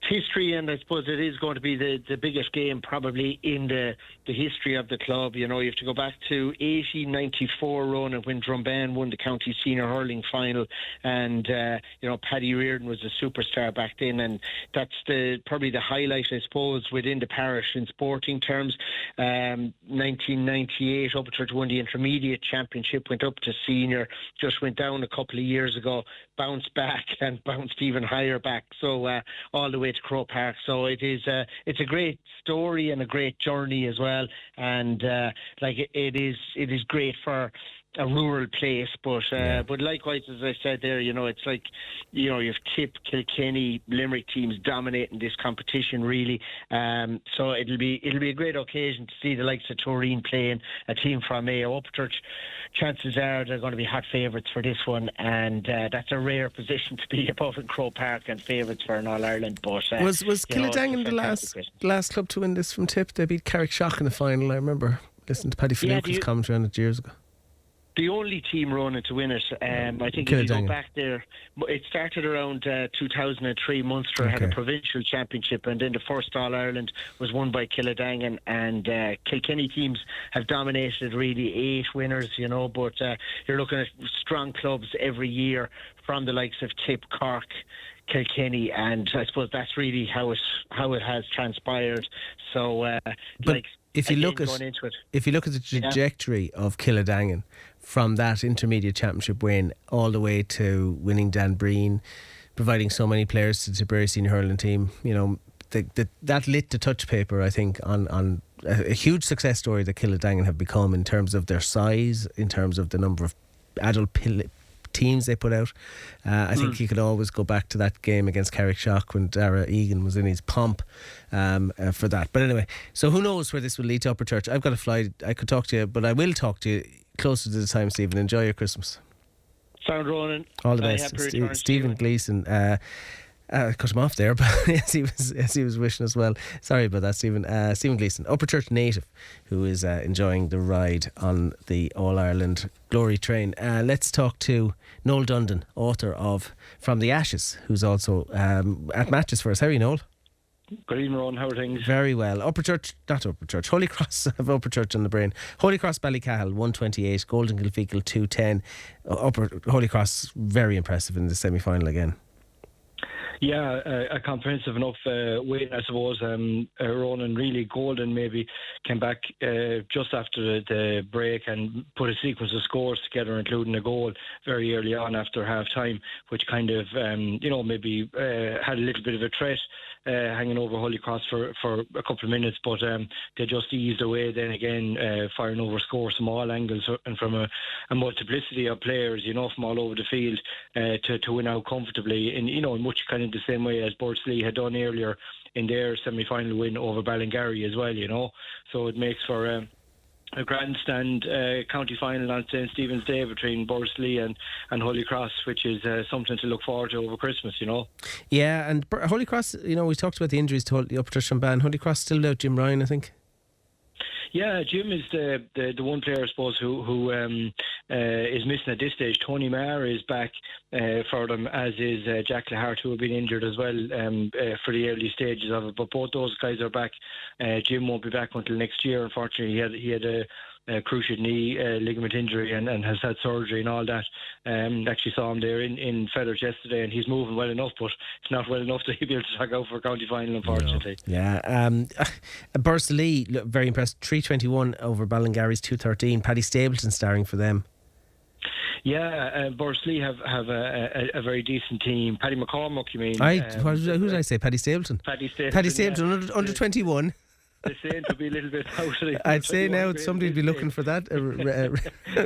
History, and I suppose it is going to be the biggest game probably in the history of the club. You have to go back to 1894, Ronan, when Drombane won the county senior hurling final, and Paddy Reardon was a superstar back then, and that's probably the highlight, I suppose, within the parish in sporting terms. 1998, Upperchurch won the intermediate championship, went up to senior, just went down a couple of years ago, bounced back and bounced even higher back, so all the way to Croke Park. So it's a great story and a great journey as well, and it is great for a rural place, but likewise, as I said there, it's like you have Tip, Kilkenny, Limerick teams dominating this competition really. So it'll be a great occasion to see the likes of Turin playing a team from Mayo. Upperchurch, chances are they're going to be hot favourites for this one, and that's a rare position to be above in Croke Park and favourites for an All Ireland. But was Killadangan the last club to win this from Tip? They beat Carrickshock in the final. I remember listening to Paddy Finuca's commentary on it years ago. The only team running to win it, I think if you go back there, it started around 2003. Munster had a provincial championship, and then the first All-Ireland was won by Killadangan, and Kilkenny teams have dominated really 8 winners, but you're looking at strong clubs every year from the likes of Tip, Cork, Kilkenny, and I suppose that's really how it has transpired. So, if you look at the trajectory of Killadangan from that intermediate championship win all the way to winning Dan Breen, providing so many players to the Tipperary Senior Hurling team, that lit the touch paper, I think, on a huge success story that Killadangan have become in terms of their size, in terms of the number of adult teams they put out. I think you could always go back to that game against Carrickshock when Dara Egan was in his pomp for that. But anyway, so who knows where this will lead to Upperchurch. I've got to fly. I could talk to you, but I will talk to you closer to the time, Stephen. Enjoy your Christmas. Sound, Ronan. All the best. Stephen Gleeson. I cut him off there, but as he was wishing as well. Sorry about that, Stephen. Stephen Gleeson, Upperchurch native, who is enjoying the ride on the All-Ireland Glory Train. Let's talk to Noel Dundon, author of From the Ashes, who's also at matches for us. How are you, Noel? Good evening, Ron. How are things? Very well. Holy Cross of Upperchurch on the brain. Holy Cross Ballycahill 128, Golden Kilfeacle 210. Holy Cross very impressive in the semi-final again. Yeah, a comprehensive enough win, I suppose. Ronan, really golden, maybe came back just after the break and put a sequence of scores together, including a goal very early on after half time, which kind of, maybe had a little bit of a threat hanging over Holy Cross for a couple of minutes, but they just eased away then again, firing over scores from all angles and from a multiplicity of players, from all over the field to win out comfortably in much kind of the same way as Borsley had done earlier in their semi-final win over Ballingarry as well, so it makes for a grandstand county final on St. Stephen's Day between Borsley and Holy Cross, which is something to look forward to over Christmas, Yeah, and Holy Cross, we talked about the injuries to the Upperchurch Drombane. Holy Cross still without Jim Ryan, I think. Yeah, Jim is the one player, I suppose, who is missing at this stage. Tony Maher is back for them, as is Jack Lahart, who have been injured as well for the early stages of it. But both those guys are back. Jim won't be back until next year. Unfortunately, he had a cruciate knee ligament injury and has had surgery and all that. Actually saw him there in Feathers yesterday, and he's moving well enough, but it's not well enough to be able to tag out for a county final, unfortunately. No. Yeah. Bursley, very impressed. 321 over Ballingary's 213. Paddy Stapleton starring for them. Yeah, Bursley have a very decent team. Paddy McCormack, you mean? Who did I say? Paddy Stapleton. Paddy Stapleton. Paddy Stapleton, under 21. They're saying to be a little bit out of the I'd say now somebody'd be looking for that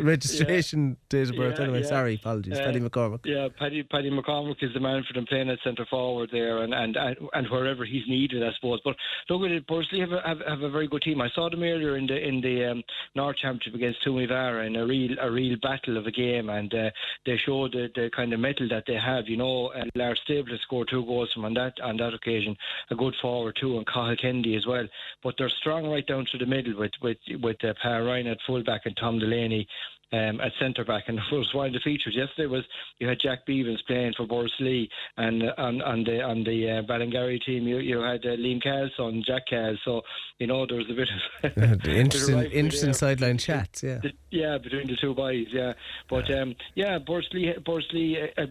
registration date of birth. Anyway, sorry, apologies. Paddy McCormack. Yeah, Paddy McCormack is the man for them, playing at centre forward there and wherever he's needed, I suppose. But look at it, Bursley have a very good team. I saw them earlier in the North Championship against Tumivara in a real battle of a game, and they showed the kind of mettle that they have. You know, Lars Stapleton scored 2 goals from on that occasion. A good forward too, and Cathal Kennedy as well. But they're strong right down to the middle with Pa Ryan at fullback and Tom Delaney at centre back. And of course, one of the features yesterday was you had Jack Beavens playing for Bursley, and on the Ballingary team you had Liam Cahill's son, Jack Cahill. So you know there was a bit of interesting sideline chats. Yeah, between the two boys. Yeah, but Bursley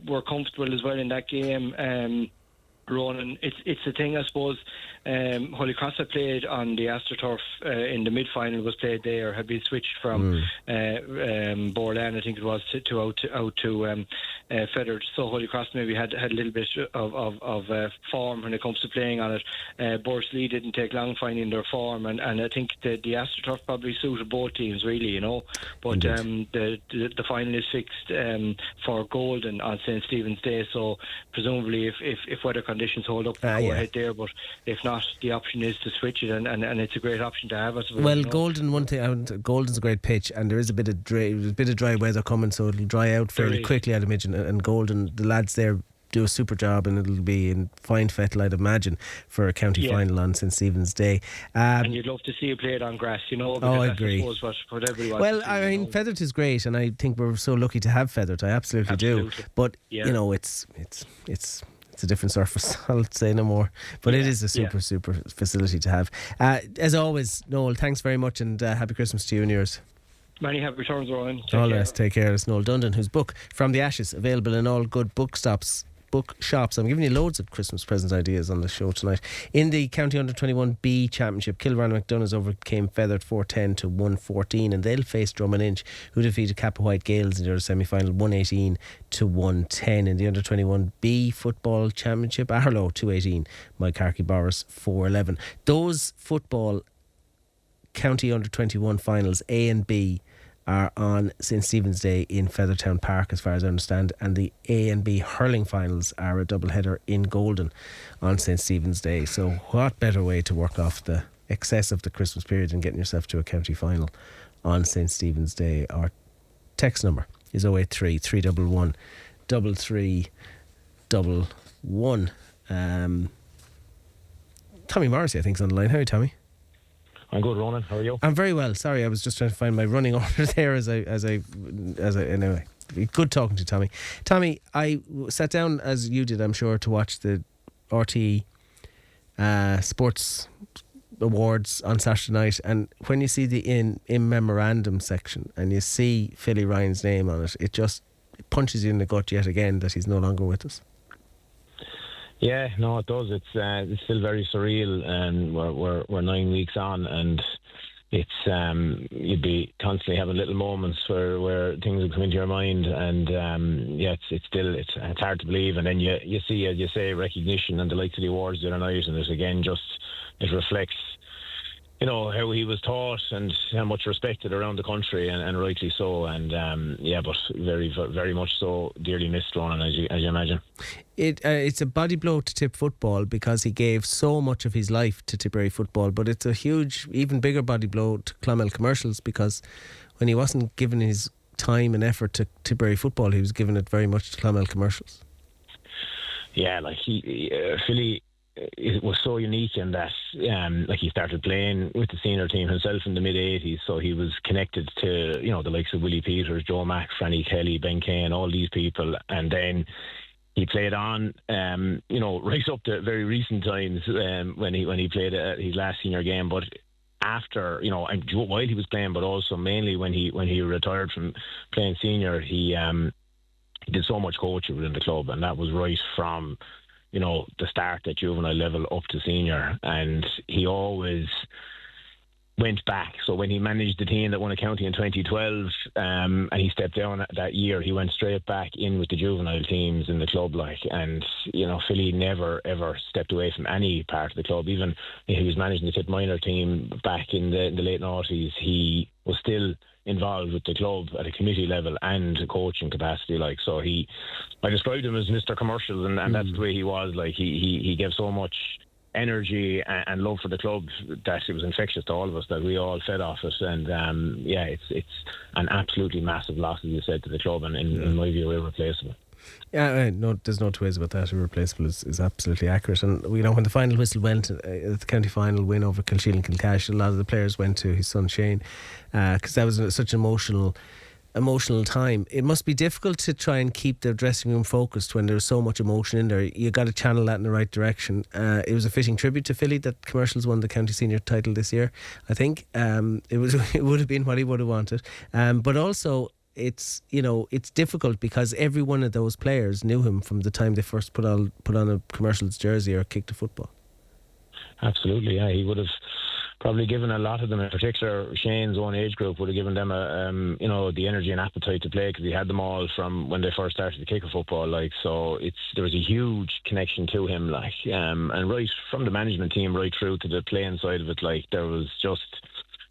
were comfortable as well in that game. Ronan, it's a thing, I suppose. Holy Cross had played on the AstroTurf in the mid-final, was played there, had been switched from Borland, I think it was, out to Feathers. So Holy Cross maybe had a little bit of form when it comes to playing on it. Bursley didn't take long finding their form, and I think the AstroTurf probably suited both teams, really, you know. But the final is fixed for Golden on St. Stephen's Day, so presumably if weather conditions hold up, go ahead there. But if not, the option is to switch it, and it's a great option to have, I suppose. Well, you know? Golden's a great pitch, and there is a bit of dry weather coming, so it'll dry out fairly quickly, I'd imagine. And Golden, the lads there do a super job, and it'll be in fine fettle, I'd imagine, for a county final on St. Stephen's Day. And you'd love to see it played on grass, you know. I agree. That's, I suppose, what everyone. Well, I mean, Feathert is great, and I think we're so lucky to have Feathert. I absolutely do. But you know, it's a different surface. I'll say no more. But it is a super facility to have. As always, Noel, thanks very much, and happy Christmas to you and yours. Many happy returns, Rowan. All the best. Take care. It's Noel Dundon, whose book From the Ashes, available in all good bookshops. I'm giving you loads of Christmas present ideas on the show tonight. In the County Under 21 B Championship, Kilbrand McDonough's overcame Feathert 410 to 114, and they'll face Drummond Inch, who defeated Kappa White Gales in their semi-final 118 to 110. In the Under 21 B Football Championship, Arlo 218, Mike Harkey Boris 411. Those football County Under 21 finals, A and B, are on St. Stephen's Day in Feathertown Park, as far as I understand, and the A and B hurling finals are a doubleheader in Golden on St. Stephen's Day. So what better way to work off the excess of the Christmas period than getting yourself to a county final on St. Stephen's Day? Our text number is 083 311 3311. Tommy Morrissey, I think, is on the line. How are you, Tommy? I'm good, Ronan. How are you? I'm very well. Sorry, I was just trying to find my running order there as I anyway. Good talking to you, Tommy. Tommy, I sat down as you did, I'm sure, to watch the RTE Sports Awards on Saturday night, and when you see the in memorandum section and you see Philly Ryan's name on it, it just punches you in the gut yet again that he's no longer with us. Yeah, no, it does. It's still very surreal, and we're 9 weeks on, and it's you'd be constantly having little moments where things will come into your mind, and it's hard to believe. And then you see, as you say, recognition and the likes of the awards the other night, and it reflects, you know, how he was taught and how much respected around the country, and rightly so. And but very, very much so dearly missed, Ronan, as you imagine. It's a body blow to Tip football, because he gave so much of his life to Tipperary football, but it's a huge, even bigger body blow to Clonmel Commercials, because when he wasn't giving his time and effort to Tipperary football, he was giving it very much to Clonmel Commercials. Yeah, like Philly, it was so unique in that he started playing with the senior team himself in the mid-80s, so he was connected to, you know, the likes of Willie Peters, Joe Mack, Franny Kelly, Ben Kane, all these people, and then he played on, right up to very recent times when he played his last senior game. But after, and while he was playing, but also mainly when he retired from playing senior, he did so much coaching within the club, and that was right from the start at juvenile level up to senior, and he always went back. So when he managed the team that won a county in 2012, and he stepped down that year, he went straight back in with the juvenile teams in the club, and Philly never ever stepped away from any part of the club. Even he was managing the Tip minor team back in the late noughties, he was still involved with the club at a committee level and coaching capacity. So I described him as Mr. Commercials, and that's the way he was. He gave so much energy and love for the club that it was infectious to all of us, that we all fed off it. And it's an absolutely massive loss, as you said, to the club, and in my view, irreplaceable. Yeah, no, there's no two ways about that. Irreplaceable is absolutely accurate. And when the final whistle went, the county final win over Kilsheal and Kilcash, a lot of the players went to his son Shane, because that was such an emotional time. It must be difficult to try and keep the dressing room focused when there's so much emotion in there. You got to channel that in the right direction. It was a fitting tribute to Philly that Commercials won the county senior title this year. I think it would have been what he would have wanted, but also it's difficult because every one of those players knew him from the time they first put on a Commercials jersey or kicked a football. Absolutely, yeah. He would have probably given a lot of them, in particular Shane's own age group, would have given them the energy and appetite to play, because he had them all from when they first started to kick a football. So there was a huge connection to him, and right from the management team right through to the playing side of it, there was just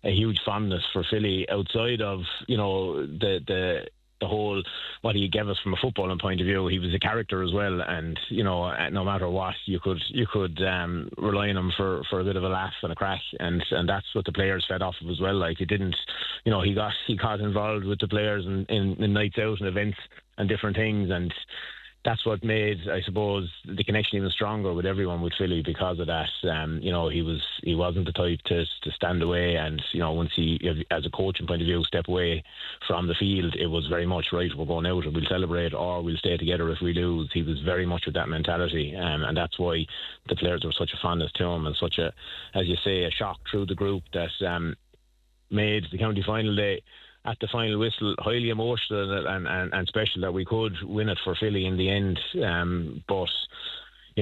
a huge fondness for Philly outside of the whole what he gave us from a footballing point of view. He was a character as well, and no matter what, you could rely on him for a bit of a laugh and a crack, and that's what the players fed off of as well. He didn't, he got involved with the players in nights out and events and different things, and that's what made, I suppose, the connection even stronger with everyone with Philly because of that. He wasn't the type to stand away, and once he, as a coaching point of view, step away from the field, it was very much, right, we're going out, or we'll celebrate, or we'll stay together if we lose. He was very much with that mentality, and that's why the players were such a fondness to him, and such a, as you say, a shock through the group that made the county final day at the final whistle highly emotional and special, that we could win it for Philly in the end. But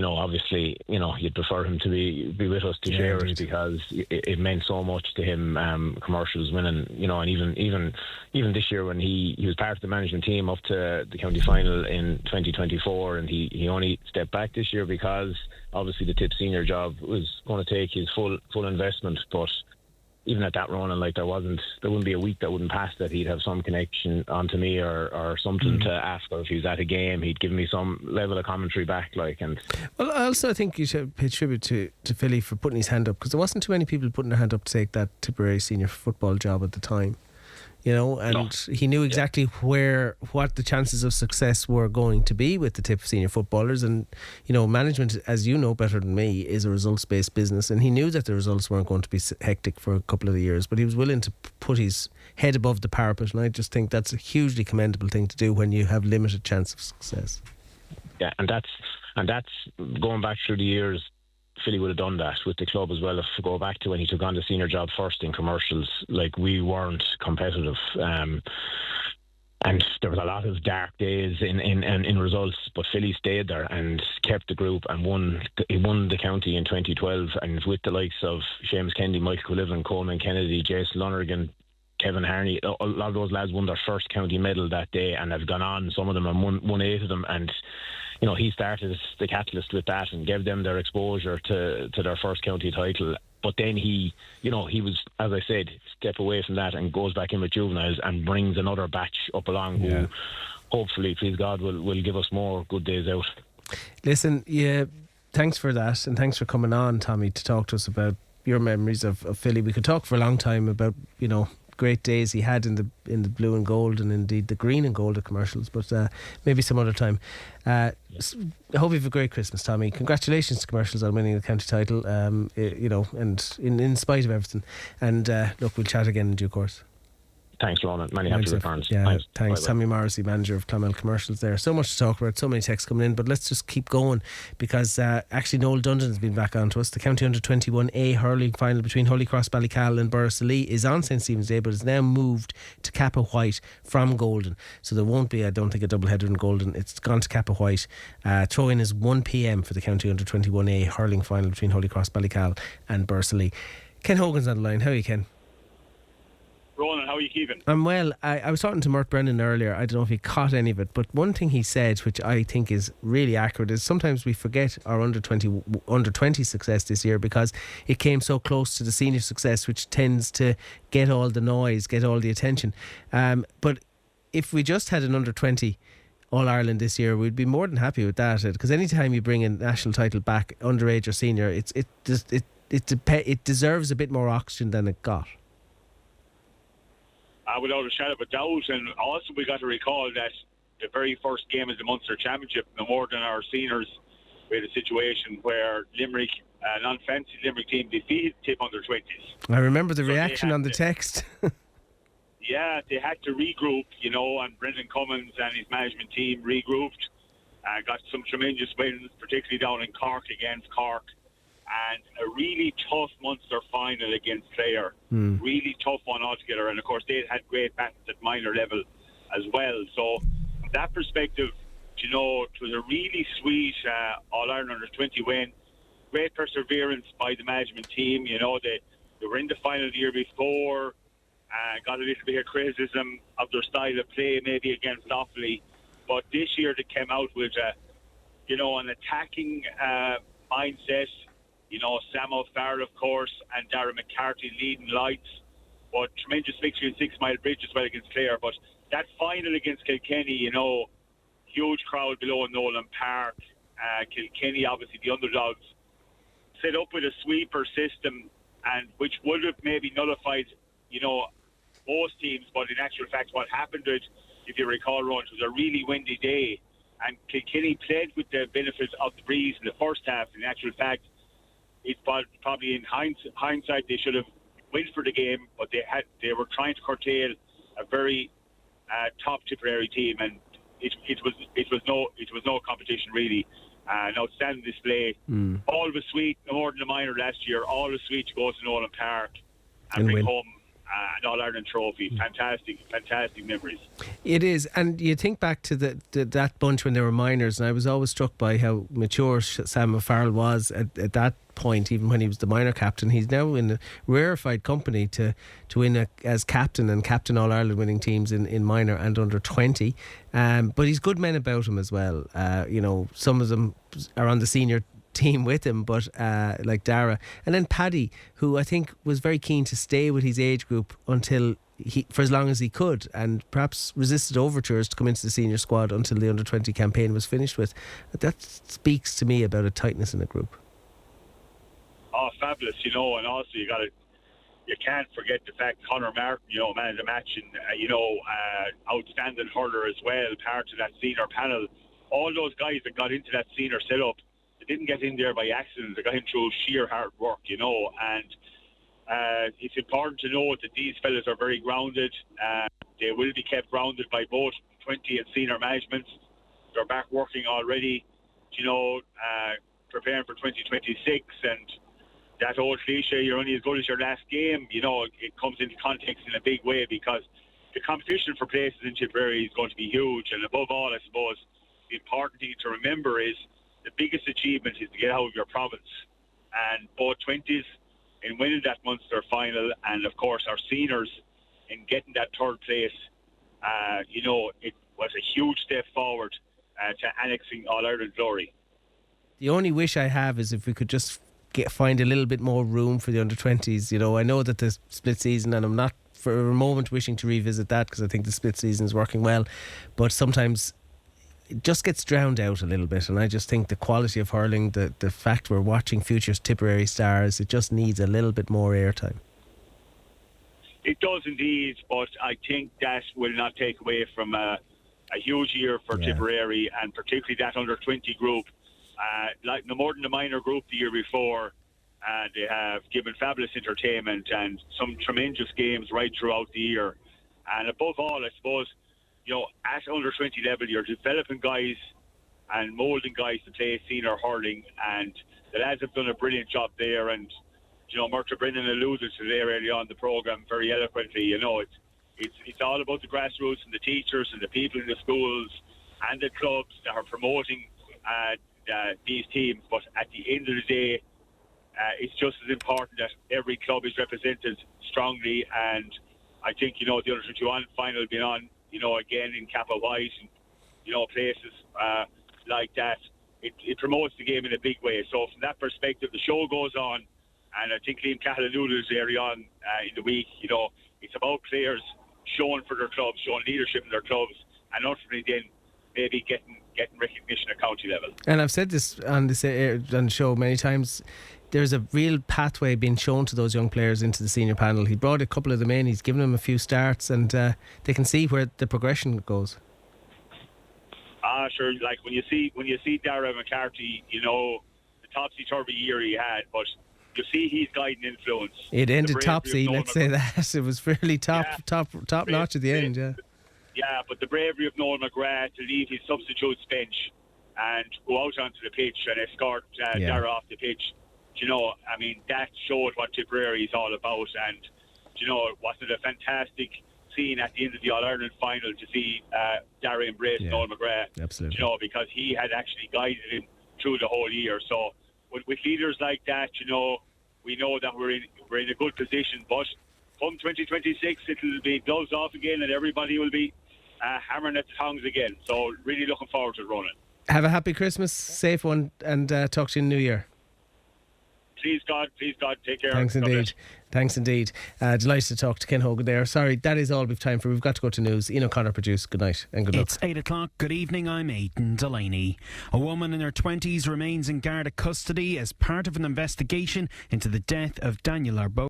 obviously, you'd prefer him to be with us to share it, because it meant so much to him. Commercials winning, and even this year when he was part of the management team up to the county final in 2024, and he only stepped back this year because obviously the Tip senior job was going to take his full investment. But even at that run, and there wouldn't be a week that wouldn't pass that he'd have some connection onto me or something to ask, or if he was at a game, he'd give me some level of commentary back. And well, I also think you should pay tribute to Philly for putting his hand up, because there wasn't too many people putting their hand up to take that Tipperary senior football job at the time. He knew exactly what the chances of success were going to be with the Tip senior footballers, and management, as you know better than me, is a results-based business, and he knew that the results weren't going to be hectic for a couple of years, but he was willing to put his head above the parapet, and I just think that's a hugely commendable thing to do when you have limited chance of success. Yeah, and that's going back through the years. Philly would have done that with the club as well. If we go back to when he took on the senior job first in Commercials, we weren't competitive, and there was a lot of dark days in results, but Philly stayed there and kept the group and won the county in 2012, and with the likes of Seamus Kennedy, Michael Quillivan, Coleman Kennedy, Jason Lonergan, Kevin Harney. A lot of those lads won their first county medal that day and have gone on, some of them, and won 8 of them, and he started the catalyst with that and gave them their exposure to their first county title. But then he was, as I said, step away from that and goes back in with juveniles and brings another batch up along who hopefully, please God, will give us more good days out. Listen, thanks for that, and thanks for coming on, Tommy, to talk to us about your memories of Philly. We could talk for a long time about great days he had in the blue and gold, and indeed the green and gold at Commercials, but maybe some other time. I hope you have a great Christmas, Tommy. Congratulations to Commercials on winning the county title, and in spite of everything, and look, we'll chat again in due course. Thanks, Ronan. Many happy returns. Yeah, thanks. Bye-bye. Tommy Morrissey, manager of Clonmel Commercials there. So much to talk about, so many texts coming in, but let's just keep going because actually Noel Dundon has been back on to us. The County Under 21A hurling final between Holy Cross Ballycal and Borrisoleigh is on St Stephen's Day, but is now moved to Kappa White from Golden. So there won't be, I don't think, a double header in Golden. It's gone to Kappa White. Throw in is 1 p.m. for the County Under 21A hurling final between Holy Cross Ballycal and Borrisoleigh. Ken Hogan's on the line. How are you, Ken? Ronan, how are you keeping? I'm well. I was talking to Murtagh Brennan earlier. I don't know if he caught any of it, but one thing he said, which I think is really accurate, is sometimes we forget our under 20 success this year because it came so close to the senior success, which tends to get all the noise, get all the attention. But if we just had an under 20 All Ireland this year, we'd be more than happy with that. Because anytime you bring a national title back, underage or senior, it deserves a bit more oxygen than it got. Without a shadow of a doubt, and also we got to recall that the very first game of the Munster Championship, no more than our seniors, we had a situation where Limerick, an unfancy Limerick team, defeated Tip Under 20s. I remember the reaction on the text. Yeah, they had to regroup, and Brendan Cummins and his management team regrouped, got some tremendous wins, particularly down in Cork against Cork, and a really tough Munster final against Clare. Really tough one altogether. And of course, they had great battles at minor level as well. So, from that perspective, it was a really sweet All Ireland Under 20 win. Great perseverance by the management team. They were in the final the year before, got a little bit of criticism of their style of play, maybe against Offaly. But this year they came out with, an attacking mindset. Sam O'Farrell, of course, and Darren McCarthy leading lights. But tremendous victory in 6 Mile Bridge as well against Clare. But that final against Kilkenny, huge crowd below Nolan Park. Kilkenny, obviously the underdogs, set up with a sweeper system, and which would have maybe nullified, most teams. But in actual fact, what happened, if you recall, Ron, it was a really windy day, and Kilkenny played with the benefit of the breeze in the first half. In actual fact, it's probably in hindsight they should have went for the game, but they were trying to curtail a very top Tipperary team, and it was no competition really. An outstanding display. All was sweet, no more than the minor last year. All was sweet to go to Nolan Park and bring home an All Ireland trophy. Fantastic memories. It is, and you think back to that bunch when they were minors, and I was always struck by how mature Sam O'Farrell was at that point, even when he was the minor captain. He's now in a rarefied company to win as captain and captain All Ireland winning teams in minor and under 20. But he's good men about him as well. Some of them are on the senior team with him, but like Dara, and then Paddy, who I think was very keen to stay with his age group until for as long as he could, and perhaps resisted overtures to come into the senior squad until the under 20 campaign was finished with. That speaks to me about a tightness in a group. Oh, fabulous! And also you can't forget the fact Conor Martin, man of the match, and outstanding hurler as well, part of that senior panel. All those guys that got into that senior setup, didn't get in there by accident. They got in through sheer hard work, and it's important to note that these fellas are very grounded. They will be kept grounded by both 20 and senior management. They're back working already, preparing for 2026, and that old cliche, you're only as good as your last game, it comes into context in a big way, because the competition for places in Tipperary is going to be huge. And above all, I suppose, the important thing to remember is the biggest achievement is to get out of your province. And both 20s in winning that Munster final, and of course our seniors in getting that third place, it was a huge step forward to annexing All Ireland glory. The only wish I have is if we could just find a little bit more room for the under 20s. I know that the split season, and I'm not for a moment wishing to revisit that, because I think the split season is working well, but sometimes it just gets drowned out a little bit, and I just think the quality of hurling, the fact we're watching future Tipperary stars, it just needs a little bit more airtime. It does indeed, but I think that will not take away from a huge year for Tipperary, and particularly that under 20 group. Like no more than the minor group the year before, they have given fabulous entertainment and some tremendous games right throughout the year. And above all, I suppose, at under 20 level, you're developing guys and moulding guys to play senior hurling, and the lads have done a brilliant job there. And Murtagh Brennan alluded to there early on the programme very eloquently. It's all about the grassroots and the teachers and the people in the schools and the clubs that are promoting these teams. But at the end of the day, it's just as important that every club is represented strongly. And I think the under 21 final being on again in Kappa White and places like that, it promotes the game in a big way. So from that perspective, the show goes on, and I think Liam Cahill alluded early on in the week. It's about players showing for their clubs, showing leadership in their clubs, and ultimately then maybe getting recognition at county level. And I've said this on the show many times. There's a real pathway being shown to those young players into the senior panel. He brought a couple of them in. He's given them a few starts, and they can see where the progression goes. Sure. Like when you see Dara McCarthy, the topsy-turvy year he had, but you see he's guiding influence. It ended topsy, let's say that. It was fairly top notch at the end, yeah. Yeah, but the bravery of Noel McGrath to leave his substitutes bench and go out onto the pitch and escort Dara off the pitch, that showed what Tipperary is all about. And, wasn't it a fantastic scene at the end of the All-Ireland final to see Dara embrace Noel McGrath? Absolutely. Because he had actually guided him through the whole year. So with leaders like that, we know that we're in a good position. But come 2026, it'll be gloves off again, and everybody will be hammering at the tongs again. So really looking forward to running. Have a happy Christmas, safe one, and talk to you in the New Year. Please God, take care. Thanks indeed. Delighted to talk to Ken Hogan there. Sorry, that is all we've time for. We've got to go to news. Ian O'Connor produced. Good night and good luck. It's 8 o'clock. Good evening. I'm Aidan Delaney. A woman in her 20s remains in Garda custody as part of an investigation into the death of Daniel Arbo.